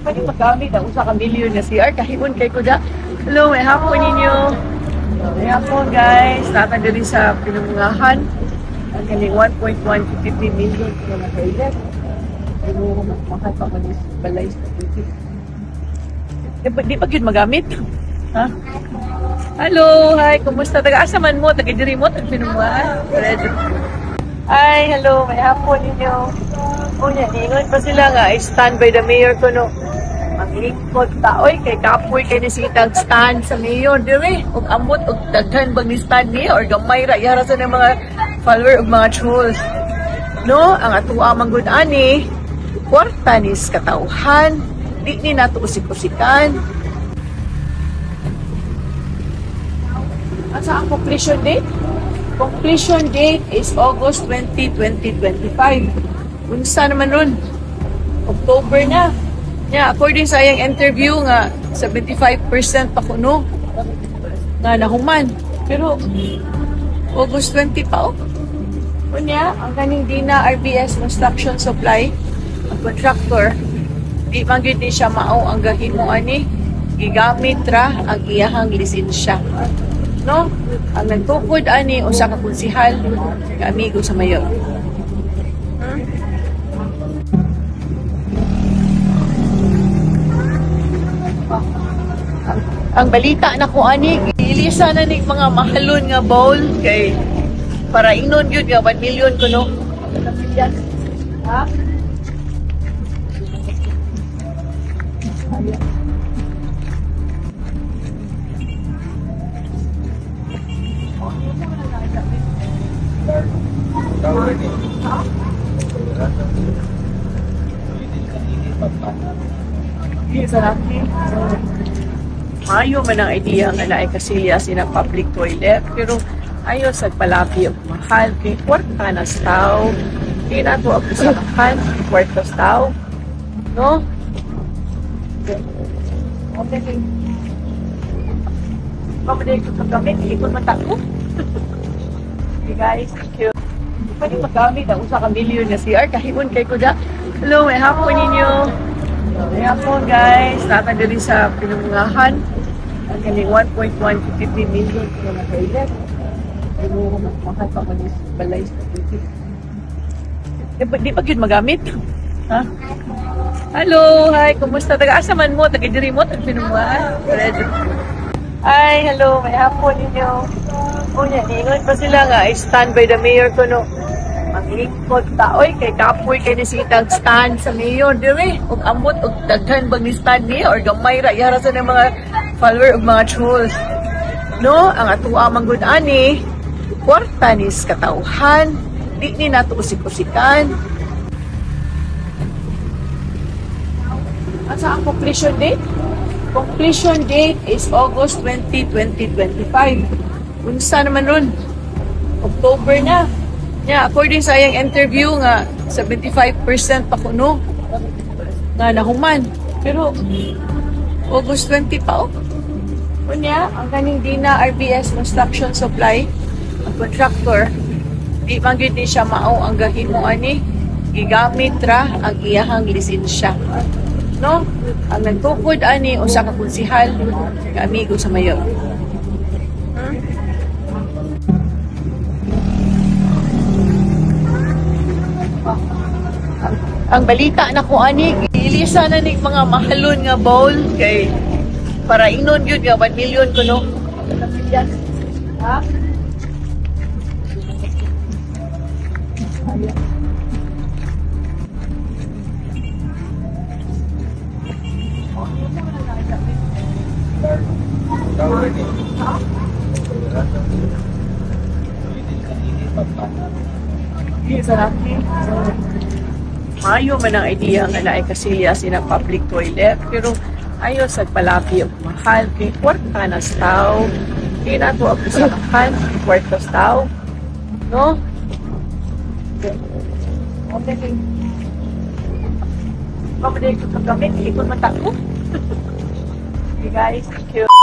Pwede magamit ang usa ka milyon na CR kahimon kay kuda. Hello, may hapon ninyo. May hapon guys. Nata diri sa pinungahan. Ang kaning 1.153 million na nakailan. Pero mahal pa man yung balay sa ticket. Di pa yun magamit? Ha? Hello, hi, kumusta? Taga-asa man mo? Taga-diri mo? Taga-pinungahan? Ay, hello, may hapon ninyo. O niya, ingon pa sila nga, I stand by the mayor ko, no. Ang lingkod taoy, kay kapoy kay nisitag stand sa mayor, dire. Ug amot, ug daghan bang ni stand niya, or gamay ra, yara sa ng mga follower ug mga trolls. No, ang atua manggod ani, kwarta nis katauhan, di ni nato usik-usikan. Asa ang completion date? Completion date is August 20, 2025. Unsa naman nun? October na. Yeah, according sa iyang interview nga, 75% pa kuno na nahuman. Pero, August 20 pa oh. Kunya, ang kaning Dina RBS Construction Supply, ang contractor, di man gyud ni siya mao ang gahimo ani, gigamit ra ang iyahang lisensya. No? Ang nagtukod ani usa ka konsehal nga amigo sa mayor. Ang balita na ko ani, ilisa na ni mga mahalon nga bowl kay para inon yun nga 1 million kuno. Ha? Mayo man ang idea nga naay kasilya sina public toilet pero ayo sa palapi og mahal kay kwarta na staw kay nato ang usahan kwarta staw no okay pabalik ko sa gamit ikot mata ko. Okay guys, thank you. Pwede magamit ang usa ka milyon na CR kahimon kay kuda. Hello, may hapon ninyo. May hapon guys. Nata diri sa pinungahan. Ang kaning 1.153 million na nakailan. Pero mahal pa man yung balay sa ticket. Di pa yun magamit? Ha? Hello, hi, kumusta? Taga-asa man mo? Taga-diri mo? Taga-pinungahan? Ay, hello, may hapon ninyo. O niya, ingon pa sila nga, I stand by the mayor ko, no. Ang lingkod taoy, kay kapoy kay nisitag stand sa mayor, dire. Ug amot, ug daghan bang ni stand niya, or gamay ra, yara sa ng mga follower ug mga trolls. No, ang atua manggod ani, kwarta nis katauhan, di ni nato usik-usikan. Asa ang completion date? Completion date is August 20, 2025. Unsa naman nun? October na. Yeah, according sa iyang interview nga, 75% pa kuno na nahuman. Pero, August 20 pa oh. Kunya, ang kaning Dina RBS Construction Supply, ang contractor, di man gyud ni siya mao ang gahimo ani, gigamit ra ang iyahang lisensya. No? Ang nagtukod ani usa ka konsehal nga amigo sa mayor. Ang balita na ko ani, ilisa na ni mga mahalon nga bowl kay para inon yun nga 1 million kuno. Ha? Mayo man ang idea nga naay kasilya sina public toilet pero ayo sa palapi og mahal kay kwarta na staw kay nato ang usahan kwarta staw no okay pabalik ko sa gamit ikot mata ko. Okay guys, thank you.